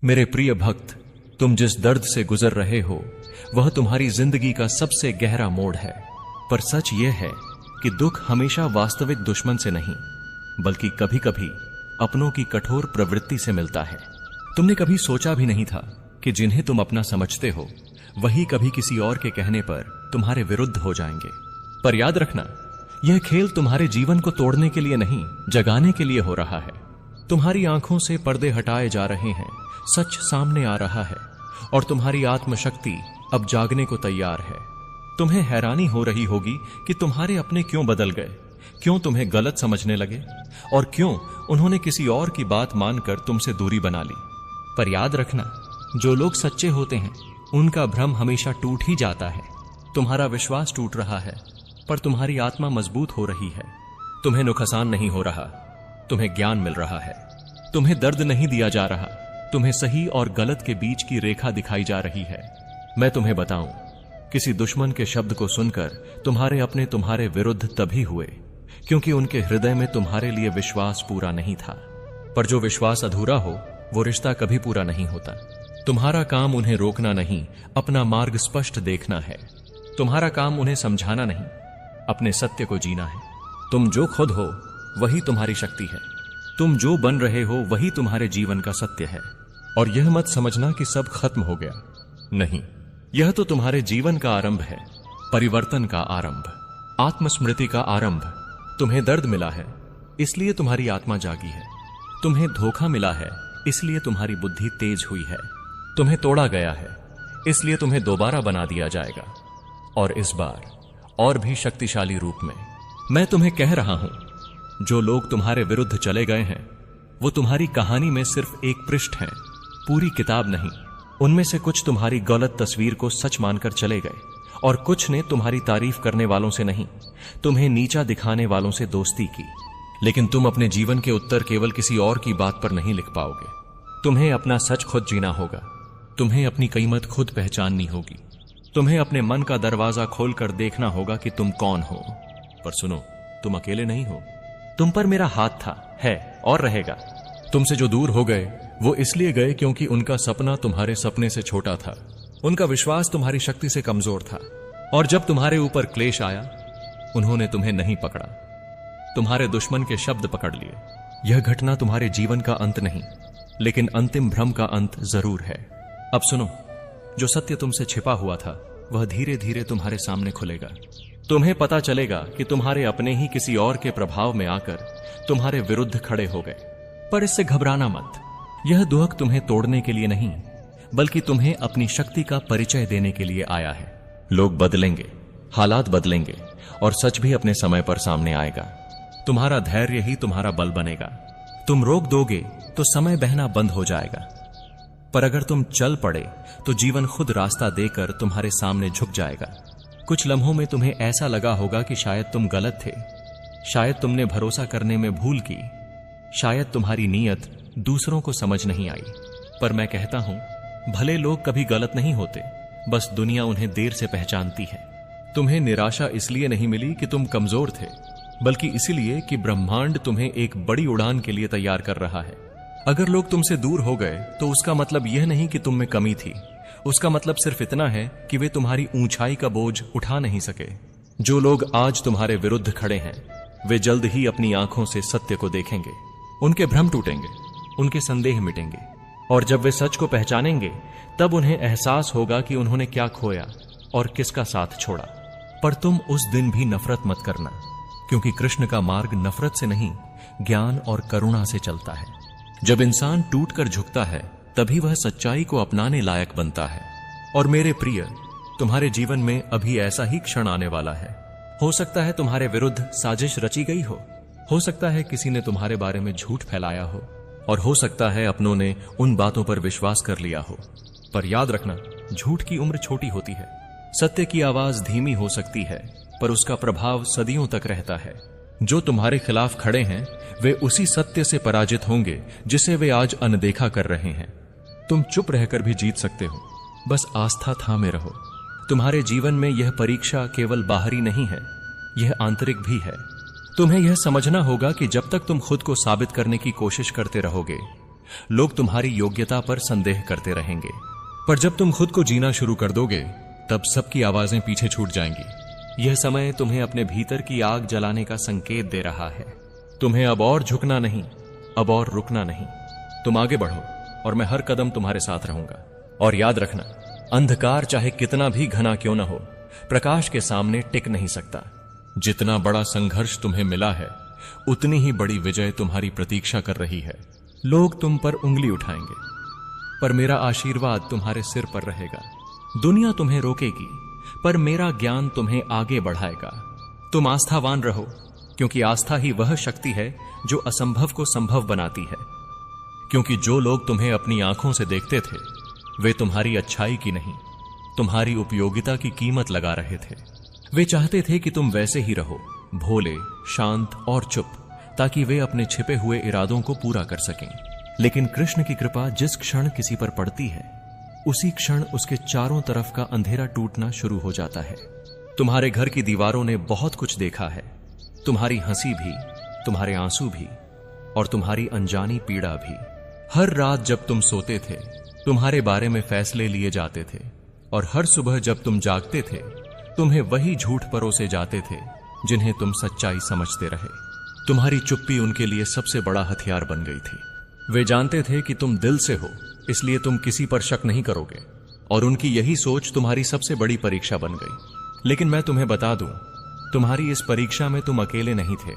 मेरे प्रिय भक्त, तुम जिस दर्द से गुजर रहे हो वह तुम्हारी जिंदगी का सबसे गहरा मोड़ है। पर सच यह है कि दुख हमेशा वास्तविक दुश्मन से नहीं, बल्कि कभी कभी अपनों की कठोर प्रवृत्ति से मिलता है। तुमने कभी सोचा भी नहीं था कि जिन्हें तुम अपना समझते हो वही कभी किसी और के कहने पर तुम्हारे विरुद्ध हो जाएंगे। पर याद रखना, यह खेल तुम्हारे जीवन को तोड़ने के लिए नहीं, जगाने के लिए हो रहा है। तुम्हारी आंखों से पर्दे हटाए जा रहे हैं, सच सामने आ रहा है और तुम्हारी आत्मशक्ति अब जागने को तैयार है। तुम्हें हैरानी हो रही होगी कि तुम्हारे अपने क्यों बदल गए, क्यों तुम्हें गलत समझने लगे और क्यों उन्होंने किसी और की बात मानकर तुमसे दूरी बना ली। पर याद रखना, जो लोग सच्चे होते हैं उनका भ्रम हमेशा टूट ही जाता है। तुम्हारा विश्वास टूट रहा है पर तुम्हारी आत्मा मजबूत हो रही है। तुम्हें नुकसान नहीं हो रहा, तुम्हें ज्ञान मिल रहा है। तुम्हें दर्द नहीं दिया जा रहा, तुम्हें सही और गलत के बीच की रेखा दिखाई जा रही है। मैं तुम्हें बताऊं, किसी दुश्मन के शब्द को सुनकर तुम्हारे अपने तुम्हारे विरुद्ध तभी हुए क्योंकि उनके हृदय में तुम्हारे लिए विश्वास पूरा नहीं था। पर जो विश्वास अधूरा हो वो रिश्ता कभी पूरा नहीं होता। तुम्हारा काम उन्हें रोकना नहीं, अपना मार्ग स्पष्ट देखना है। तुम्हारा काम उन्हें समझाना नहीं, अपने सत्य को जीना है। तुम जो खुद हो वही तुम्हारी शक्ति है। तुम जो बन रहे हो वही तुम्हारे जीवन का सत्य है। और यह मत समझना कि सब खत्म हो गया, नहीं, यह तो तुम्हारे जीवन का आरंभ है, परिवर्तन का आरंभ, आत्मस्मृति का आरंभ। तुम्हें दर्द मिला है इसलिए तुम्हारी आत्मा जागी है। तुम्हें धोखा मिला है इसलिए तुम्हारी बुद्धि तेज हुई है। तुम्हें तोड़ा गया है इसलिए तुम्हें दोबारा बना दिया जाएगा, और इस बार और भी शक्तिशाली रूप में। मैं तुम्हें कह रहा हूं, जो लोग तुम्हारे विरुद्ध चले गए हैं वो तुम्हारी कहानी में सिर्फ एक पृष्ठ हैं, पूरी किताब नहीं। उनमें से कुछ तुम्हारी गलत तस्वीर को सच मानकर चले गए और कुछ ने तुम्हारी तारीफ करने वालों से नहीं, तुम्हें नीचा दिखाने वालों से दोस्ती की। लेकिन तुम अपने जीवन के उत्तर केवल किसी और की बात पर नहीं लिख पाओगे। तुम्हें अपना सच खुद जीना होगा। तुम्हें अपनी कीमत खुद पहचाननी होगी। तुम्हें अपने मन का दरवाजा खोलकर देखना होगा कि तुम कौन हो। पर सुनो, तुम अकेले नहीं हो। तुम पर मेरा हाथ था, है और रहेगा। तुमसे जो दूर हो गए वो इसलिए गए क्योंकि उनका सपना तुम्हारे सपने से छोटा था, उनका विश्वास तुम्हारी शक्ति से कमजोर था। और जब तुम्हारे ऊपर क्लेश आया उन्होंने तुम्हें नहीं पकड़ा, तुम्हारे दुश्मन के शब्द पकड़ लिए। यह घटना तुम्हारे जीवन का अंत नहीं, लेकिन अंतिम भ्रम का अंत जरूर है। अब सुनो, जो सत्य तुमसे छिपा हुआ था वह धीरे धीरे तुम्हारे सामने खुलेगा। तुम्हें पता चलेगा कि तुम्हारे अपने ही किसी और के प्रभाव में आकर तुम्हारे विरुद्ध खड़े हो गए। पर इससे घबराना मत। यह दुख तुम्हें तोड़ने के लिए नहीं, बल्कि तुम्हें अपनी शक्ति का परिचय देने के लिए आया है। लोग बदलेंगे, हालात बदलेंगे और सच भी अपने समय पर सामने आएगा। तुम्हारा धैर्य ही तुम्हारा बल बनेगा। तुम रोक दोगे तो समय बहना बंद हो जाएगा, पर अगर तुम चल पड़े तो जीवन खुद रास्ता देकर तुम्हारे सामने झुक जाएगा। कुछ लम्हों में तुम्हें ऐसा लगा होगा कि शायद तुम गलत थे, शायद तुमने भरोसा करने में भूल की, शायद तुम्हारी नीयत दूसरों को समझ नहीं आई। पर मैं कहता हूं, भले लोग कभी गलत नहीं होते, बस दुनिया उन्हें देर से पहचानती है। तुम्हें निराशा इसलिए नहीं मिली कि तुम कमजोर थे, बल्कि इसलिए कि ब्रह्मांड तुम्हें एक बड़ी उड़ान के लिए तैयार कर रहा है। अगर लोग तुमसे दूर हो गए तो उसका मतलब यह नहीं कि तुम में कमी थी, उसका मतलब सिर्फ इतना है कि वे तुम्हारी ऊंचाई का बोझ उठा नहीं सके। जो लोग आज तुम्हारे विरुद्ध खड़े हैं वे जल्द ही अपनी आंखों से सत्य को देखेंगे। उनके भ्रम टूटेंगे, उनके संदेह मिटेंगे, और जब वे सच को पहचानेंगे तब उन्हें एहसास होगा कि उन्होंने क्या खोया और किसका साथ छोड़ा। पर तुम उस दिन भी नफरत मत करना, क्योंकि कृष्ण का मार्ग नफरत से नहीं, ज्ञान और करुणा से चलता है। जब इंसान टूटकर झुकता है तभी वह सच्चाई को अपनाने लायक बनता है। और मेरे प्रिय, तुम्हारे जीवन में अभी ऐसा ही क्षण आने वाला है। हो सकता है तुम्हारे विरुद्ध साजिश रची गई हो सकता है किसी ने तुम्हारे बारे में झूठ फैलाया हो, और हो सकता है अपनों ने उन बातों पर विश्वास कर लिया हो। पर याद रखना, झूठ की उम्र छोटी होती है। सत्य की आवाज धीमी हो सकती है, पर उसका प्रभाव सदियों तक रहता है। जो तुम्हारे खिलाफ खड़े हैं वे उसी सत्य से पराजित होंगे जिसे वे आज अनदेखा कर रहे हैं। तुम चुप रहकर भी जीत सकते हो, बस आस्था थामे रहो। तुम्हारे जीवन में यह परीक्षा केवल बाहरी नहीं है, यह आंतरिक भी है। तुम्हें यह समझना होगा कि जब तक तुम खुद को साबित करने की कोशिश करते रहोगे लोग तुम्हारी योग्यता पर संदेह करते रहेंगे। पर जब तुम खुद को जीना शुरू कर दोगे, तब सबकी आवाजें पीछे छूट जाएंगी। यह समय तुम्हें अपने भीतर की आग जलाने का संकेत दे रहा है। तुम्हें अब और झुकना नहीं, अब और रुकना नहीं। तुम आगे बढ़ो और मैं हर कदम तुम्हारे साथ रहूंगा। और याद रखना, अंधकार चाहे कितना भी घना क्यों न हो, प्रकाश के सामने टिक नहीं सकता। जितना बड़ा संघर्ष तुम्हें मिला है, उतनी ही बड़ी विजय तुम्हारी प्रतीक्षा कर रही है। लोग तुम पर उंगली उठाएंगे, पर मेरा आशीर्वाद तुम्हारे सिर पर रहेगा। दुनिया तुम्हें रोकेगी, पर मेरा ज्ञान तुम्हें आगे बढ़ाएगा। तुम आस्थावान रहो, क्योंकि आस्था ही वह शक्ति है जो असंभव को संभव बनाती है। क्योंकि जो लोग तुम्हें अपनी आंखों से देखते थे, वे तुम्हारी अच्छाई की नहीं, तुम्हारी उपयोगिता की कीमत लगा रहे थे। वे चाहते थे कि तुम वैसे ही रहो, भोले, शांत और चुप, ताकि वे अपने छिपे हुए इरादों को पूरा कर सकें। लेकिन कृष्ण की कृपा जिस क्षण किसी पर पड़ती है, उसी क्षण उसके चारों तरफ का अंधेरा टूटना शुरू हो जाता है। तुम्हारे घर की दीवारों ने बहुत कुछ देखा है, तुम्हारी हंसी भी, तुम्हारे आंसू भी, और तुम्हारी अनजानी पीड़ा भी। हर रात जब तुम सोते थे, तुम्हारे बारे में फैसले लिए जाते थे, और हर सुबह जब तुम जागते थे, तुम्हें वही झूठ परोसे जाते थे जिन्हें तुम सच्चाई समझते रहे। तुम्हारी चुप्पी उनके लिए सबसे बड़ा हथियार बन गई थी। वे जानते थे कि तुम दिल से हो, इसलिए तुम किसी पर शक नहीं करोगे, और उनकी यही सोच तुम्हारी सबसे बड़ी परीक्षा बन गई। लेकिन मैं तुम्हें बता दूं, तुम्हारी इस परीक्षा में तुम अकेले नहीं थे।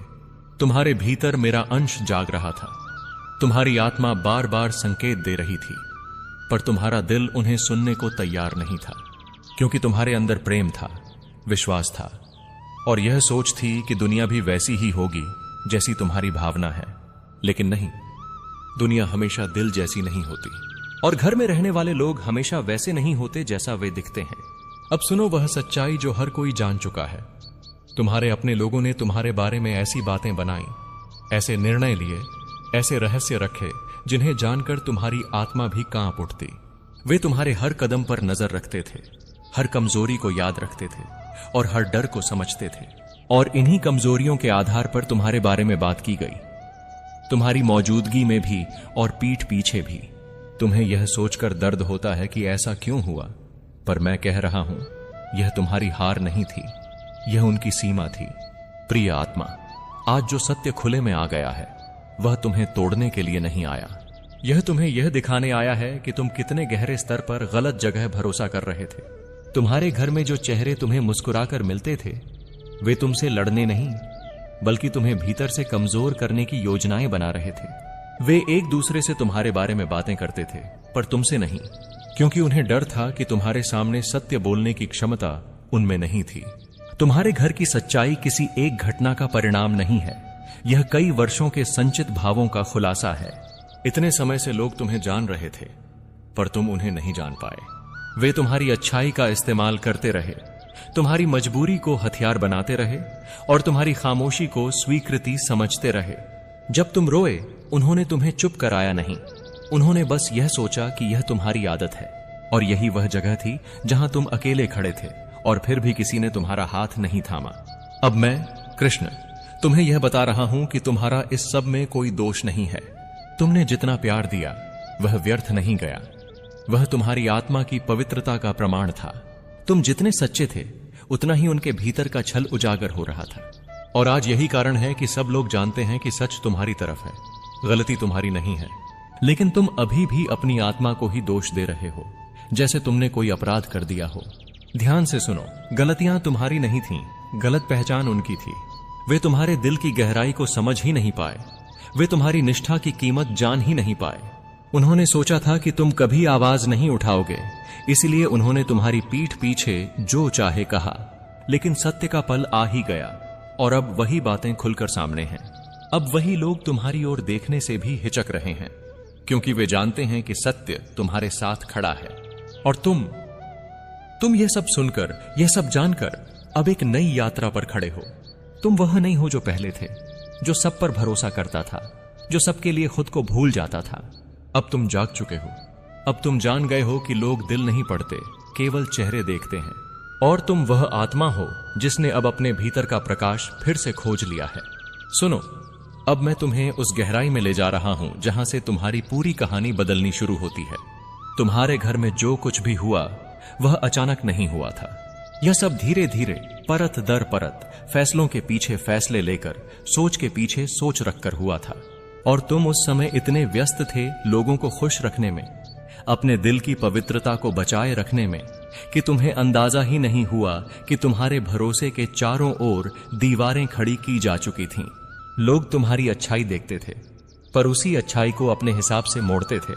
तुम्हारे भीतर मेरा अंश जाग रहा था। तुम्हारी आत्मा बार बार संकेत दे रही थी, पर तुम्हारा दिल उन्हें सुनने को तैयार नहीं था। क्योंकि तुम्हारे अंदर प्रेम था, विश्वास था, और यह सोच थी कि दुनिया भी वैसी ही होगी जैसी तुम्हारी भावना है। लेकिन नहीं, दुनिया हमेशा दिल जैसी नहीं होती, और घर में रहने वाले लोग हमेशा वैसे नहीं होते जैसा वे दिखते हैं। अब सुनो वह सच्चाई जो हर कोई जान चुका है। तुम्हारे अपने लोगों ने तुम्हारे बारे में ऐसी बातें बनाई, ऐसे निर्णय लिए, ऐसे रहस्य रखे, जिन्हें जानकर तुम्हारी आत्मा भी कांप उठती। वे तुम्हारे हर कदम पर नजर रखते थे, हर कमजोरी को याद रखते थे, और हर डर को समझते थे। और इन्हीं कमजोरियों के आधार पर तुम्हारे बारे में बात की गई, तुम्हारी मौजूदगी में भी और पीठ पीछे भी। तुम्हें यह सोचकर दर्द होता है कि ऐसा क्यों हुआ, पर मैं कह रहा हूं, यह तुम्हारी हार नहीं थी, यह उनकी सीमा थी। प्रिय आत्मा, आज जो सत्य खुले में आ गया है, वह तुम्हें तोड़ने के लिए नहीं आया। यह तुम्हें यह दिखाने आया है कि तुम कितने गहरे स्तर पर गलत जगह भरोसा कर रहे थे। तुम्हारे घर में जो चेहरे तुम्हें मुस्कुराकर मिलते थे, वे तुमसे लड़ने नहीं, बल्कि तुम्हें भीतर से कमजोर करने की योजनाएं बना रहे थे। वे एक दूसरे से तुम्हारे बारे में बातें करते थे, पर तुमसे नहीं, क्योंकि उन्हें डर था कि तुम्हारे सामने सत्य बोलने की क्षमता उनमें नहीं थी। तुम्हारे घर की सच्चाई किसी एक घटना का परिणाम नहीं है, यह कई वर्षों के संचित भावों का खुलासा है। इतने समय से लोग तुम्हें जान रहे थे, पर तुम उन्हें नहीं जान पाए। वे तुम्हारी अच्छाई का इस्तेमाल करते रहे, तुम्हारी मजबूरी को हथियार बनाते रहे, और तुम्हारी खामोशी को स्वीकृति समझते रहे। जब तुम रोए, उन्होंने तुम्हें चुप कराया नहीं, उन्होंने बस यह सोचा कि यह तुम्हारी आदत है, और यही वह जगह थी जहां तुम अकेले खड़े थे, और फिर भी किसी ने तुम्हारा हाथ नहीं थामा। अब मैं, कृष्ण, तुम्हें यह बता रहा हूं कि तुम्हारा इस सब में कोई दोष नहीं है। तुमने जितना प्यार दिया, वह व्यर्थ नहीं गया। वह तुम्हारी आत्मा की पवित्रता का प्रमाण था। तुम जितने सच्चे थे, उतना ही उनके भीतर का छल उजागर हो रहा था। और आज यही कारण है कि सब लोग जानते हैं कि सच तुम्हारी तरफ है, गलती तुम्हारी नहीं है। लेकिन तुम अभी भी अपनी आत्मा को ही दोष दे रहे हो, जैसे तुमने कोई अपराध कर दिया हो। ध्यान से सुनो, गलतियां तुम्हारी नहीं थीं, गलत पहचान उनकी थी। वे तुम्हारे दिल की गहराई को समझ ही नहीं पाए, वे तुम्हारी निष्ठा की कीमत जान ही नहीं पाए। उन्होंने सोचा था कि तुम कभी आवाज नहीं उठाओगे, इसलिए उन्होंने तुम्हारी पीठ पीछे जो चाहे कहा। लेकिन सत्य का पल आ ही गया, और अब वही बातें खुलकर सामने हैं। अब वही लोग तुम्हारी ओर देखने से भी हिचक रहे हैं, क्योंकि वे जानते हैं कि सत्य तुम्हारे साथ खड़ा है। और तुम यह सब सुनकर, यह सब जानकर अब एक नई यात्रा पर खड़े हो। तुम वह नहीं हो जो पहले थे, जो सब पर भरोसा करता था, जो सबके लिए खुद को भूल जाता था। अब तुम जाग चुके हो। अब तुम जान गए हो कि लोग दिल नहीं पढ़ते, केवल चेहरे देखते हैं। और तुम वह आत्मा हो जिसने अब अपने भीतर का प्रकाश फिर से खोज लिया है। सुनो, अब मैं तुम्हें उस गहराई में ले जा रहा हूं जहां से तुम्हारी पूरी कहानी बदलनी शुरू होती है। तुम्हारे घर में जो कुछ भी हुआ वह अचानक नहीं हुआ था। यह सब धीरे धीरे, परत दर परत, फैसलों के पीछे फैसले लेकर, सोच के पीछे सोच रखकर हुआ था। और तुम उस समय इतने व्यस्त थे लोगों को खुश रखने में, अपने दिल की पवित्रता को बचाए रखने में, कि तुम्हें अंदाजा ही नहीं हुआ कि तुम्हारे भरोसे के चारों ओर दीवारें खड़ी की जा चुकी थीं। लोग तुम्हारी अच्छाई देखते थे, पर उसी अच्छाई को अपने हिसाब से मोड़ते थे।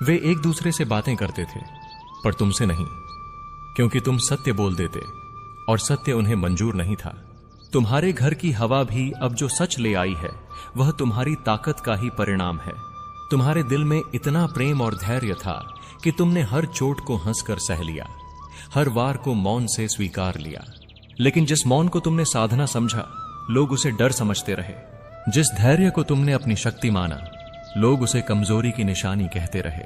वे एक दूसरे से बातें करते थे, पर तुमसे नहीं, क्योंकि तुम सत्य बोल देते और सत्य उन्हें मंजूर नहीं था। तुम्हारे घर की हवा भी अब जो सच ले आई है वह तुम्हारी ताकत का ही परिणाम है। तुम्हारे दिल में इतना प्रेम और धैर्य था कि तुमने हर चोट को हंसकर सह लिया, हर वार को मौन से स्वीकार लिया। लेकिन जिस मौन को तुमने साधना समझा, लोग उसे डर समझते रहे। जिस धैर्य को तुमने अपनी शक्ति माना, लोग उसे कमजोरी की निशानी कहते रहे।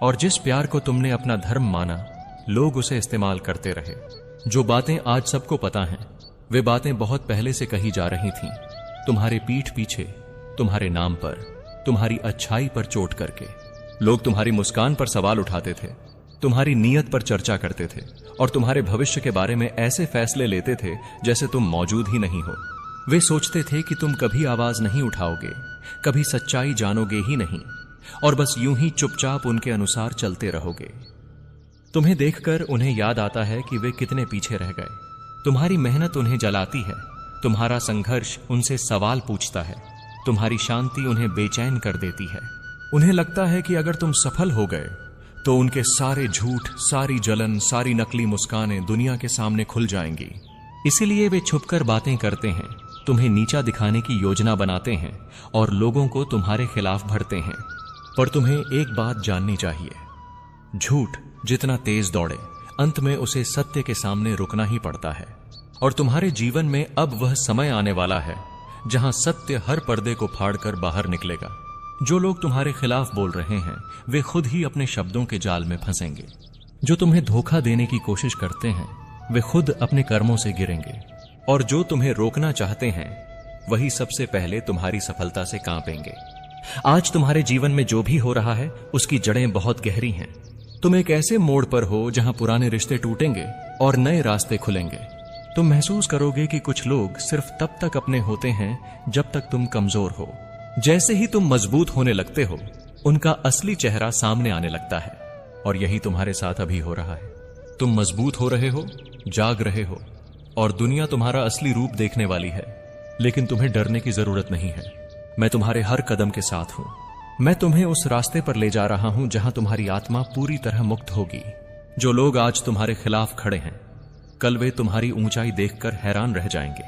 और जिस प्यार को तुमने अपना धर्म माना, लोग उसे इस्तेमाल करते रहे। जो बातें आज सबको पता हैं, वे बातें बहुत पहले से कही जा रही थीं, तुम्हारे पीठ पीछे, तुम्हारे नाम पर, तुम्हारी अच्छाई पर चोट करके। लोग तुम्हारी मुस्कान पर सवाल उठाते थे, तुम्हारी नीयत पर चर्चा करते थे और तुम्हारे भविष्य के बारे में ऐसे फैसले लेते थे जैसे तुम मौजूद ही नहीं हो। वे सोचते थे कि तुम कभी आवाज नहीं उठाओगे, कभी सच्चाई जानोगे ही नहीं, और बस यूं ही चुपचाप उनके अनुसार चलते रहोगे। तुम्हें देखकर उन्हें याद आता है कि वे कितने पीछे रह गए। तुम्हारी मेहनत उन्हें जलाती है, तुम्हारा संघर्ष उनसे सवाल पूछता है, तुम्हारी शांति उन्हें बेचैन कर देती है। उन्हें लगता है कि अगर तुम सफल हो गए तो उनके सारे झूठ, सारी जलन, सारी नकली मुस्कानें दुनिया के सामने खुल जाएंगी। इसीलिए वे छुपकर बातें करते हैं, तुम्हें नीचा दिखाने की योजना बनाते हैं और लोगों को तुम्हारे खिलाफ भरते हैं। पर तुम्हें एक बात जाननी चाहिए, झूठ जितना तेज दौड़े, अंत में उसे सत्य के सामने रुकना ही पड़ता है। और तुम्हारे जीवन में अब वह समय आने वाला है जहां सत्य हर पर्दे को फाड़कर बाहर निकलेगा। जो लोग तुम्हारे खिलाफ बोल रहे हैं, वे खुद ही अपने शब्दों के जाल में फंसेंगे। जो तुम्हें धोखा देने की कोशिश करते हैं, वे खुद अपने कर्मों से गिरेंगे। और जो तुम्हें रोकना चाहते हैं, वही सबसे पहले तुम्हारी सफलता से कांपेंगे। आज तुम्हारे जीवन में जो भी हो रहा है, उसकी जड़ें बहुत गहरी हैं। तुम एक ऐसे मोड़ पर हो जहां पुराने रिश्ते टूटेंगे और नए रास्ते खुलेंगे। तुम महसूस करोगे कि कुछ लोग सिर्फ तब तक अपने होते हैं जब तक तुम कमजोर हो। जैसे ही तुम मजबूत होने लगते हो, उनका असली चेहरा सामने आने लगता है। और यही तुम्हारे साथ अभी हो रहा है। तुम मजबूत हो रहे हो, जाग रहे हो, और दुनिया तुम्हारा असली रूप देखने वाली है। लेकिन तुम्हें डरने की जरूरत नहीं है। मैं तुम्हारे हर कदम के साथ हूं। मैं तुम्हें उस रास्ते पर ले जा रहा हूं जहां तुम्हारी आत्मा पूरी तरह मुक्त होगी। जो लोग आज तुम्हारे खिलाफ खड़े हैं, कल वे तुम्हारी ऊंचाई देखकर हैरान रह जाएंगे।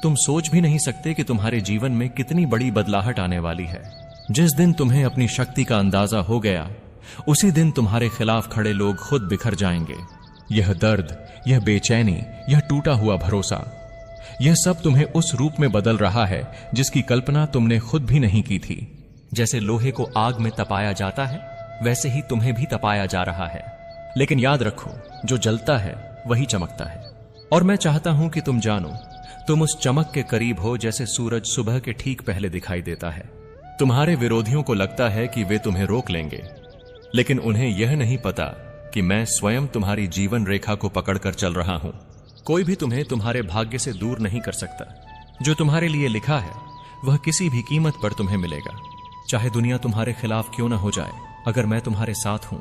तुम सोच भी नहीं सकते कि तुम्हारे जीवन में कितनी बड़ी बदलाहट आने वाली है। जिस दिन तुम्हें अपनी शक्ति का अंदाजा हो गया, उसी दिन तुम्हारे खिलाफ खड़े लोग खुद बिखर जाएंगे। यह दर्द, यह बेचैनी, यह टूटा हुआ भरोसा, यह सब तुम्हें उस रूप में बदल रहा है जिसकी कल्पना तुमने खुद भी नहीं की थी। जैसे लोहे को आग में तपाया जाता है, वैसे ही तुम्हें भी तपाया जा रहा है। लेकिन याद रखो, जो जलता है वही चमकता है। और मैं चाहता हूं कि तुम जानो, तुम उस चमक के करीब हो जैसे सूरज सुबह के ठीक पहले दिखाई देता है। तुम्हारे विरोधियों को लगता है कि वे तुम्हें रोक लेंगे, लेकिन उन्हें यह नहीं पता कि मैं स्वयं तुम्हारी जीवन रेखा को पकड़कर चल रहा हूं। कोई भी तुम्हें तुम्हारे भाग्य से दूर नहीं कर सकता। जो तुम्हारे लिए लिखा है वह किसी भी कीमत पर तुम्हें मिलेगा। चाहे दुनिया तुम्हारे खिलाफ क्यों ना हो जाए, अगर मैं तुम्हारे साथ हूं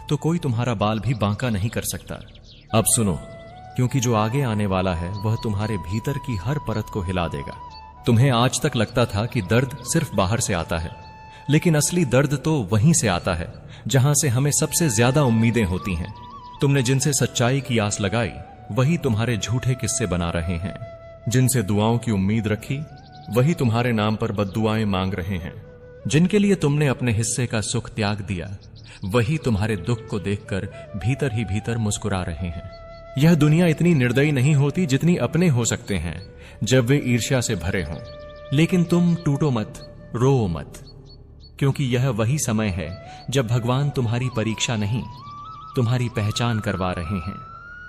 तो कोई तुम्हारा बाल भी बांका नहीं कर सकता। अब सुनो, क्योंकि जो आगे आने वाला है वह तुम्हारे भीतर की हर परत को हिला देगा। तुम्हें आज तक लगता था कि दर्द सिर्फ बाहर से आता है, लेकिन असली दर्द तो वहीं से आता है जहां से हमें सबसे ज्यादा उम्मीदें होती हैं। तुमने जिनसे सच्चाई की आस लगाई, वही तुम्हारे झूठे किस्से बना रहे हैं। जिनसे दुआओं की उम्मीद रखी, वही तुम्हारे नाम पर बद्दुआएं मांग रहे हैं। जिनके लिए तुमने अपने हिस्से का सुख त्याग दिया, वही तुम्हारे दुख को देखकर भीतर ही भीतर मुस्कुरा रहे हैं। यह दुनिया इतनी निर्दयी नहीं होती जितनी अपने हो सकते हैं जब वे ईर्ष्या से भरे हों। लेकिन तुम टूटो मत, रो मत, क्योंकि यह वही समय है जब भगवान तुम्हारी परीक्षा नहीं, तुम्हारी पहचान करवा रहे हैं।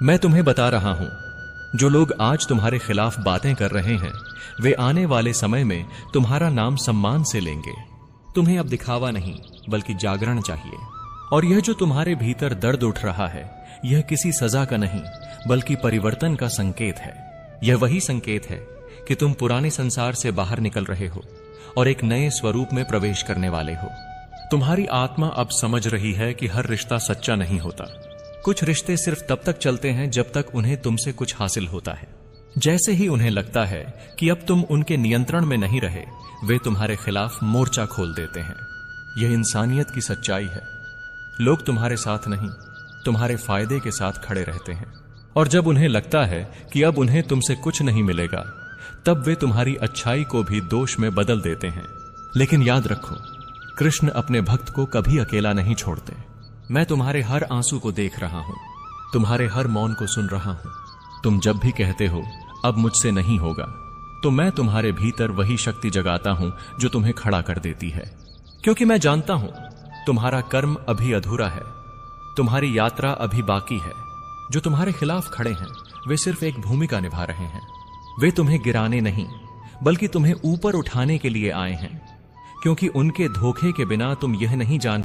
मैं तुम्हें बता रहा हूं, जो लोग आज तुम्हारे खिलाफ बातें कर रहे हैं वे आने वाले समय में तुम्हारा नाम सम्मान से लेंगे। तुम्हें अब दिखावा नहीं बल्कि जागरण चाहिए। और यह जो तुम्हारे भीतर दर्द उठ रहा है यह किसी सजा का नहीं बल्कि परिवर्तन का संकेत है। यह वही संकेत है कि तुम पुराने संसार से बाहर निकल रहे हो और एक नए स्वरूप में प्रवेश करने वाले हो। तुम्हारी आत्मा अब समझ रही है कि हर रिश्ता सच्चा नहीं होता। कुछ रिश्ते सिर्फ तब तक चलते हैं जब तक उन्हें तुमसे कुछ हासिल होता है। जैसे ही उन्हें लगता है कि अब तुम उनके नियंत्रण में नहीं रहे वे तुम्हारे खिलाफ मोर्चा खोल देते हैं। यह इंसानियत की सच्चाई है। लोग तुम्हारे साथ नहीं तुम्हारे फायदे के साथ खड़े रहते हैं और जब उन्हें लगता है कि अब उन्हें तुमसे कुछ नहीं मिलेगा तब वे तुम्हारी अच्छाई को भी दोष में बदल देते हैं। लेकिन याद रखो, कृष्ण अपने भक्त को कभी अकेला नहीं छोड़ते। मैं तुम्हारे हर आंसू को देख रहा हूं, तुम्हारे हर मौन को सुन रहा हूं। तुम जब भी कहते हो अब मुझसे नहीं होगा तो मैं तुम्हारे भीतर वही शक्ति जगाता हूं जो तुम्हें खड़ा कर देती है। क्योंकि मैं जानता हूं तुम्हारा कर्म अभी अधूरा है, तुम्हारी यात्रा अभी बाकी है। जो तुम्हारे खिलाफ खड़े हैं वे सिर्फ एक भूमिका निभा रहे हैं। वे तुम्हें गिराने नहीं बल्कि तुम्हें ऊपर उठाने के लिए आए हैं, क्योंकि उनके धोखे के बिना तुम यह नहीं जान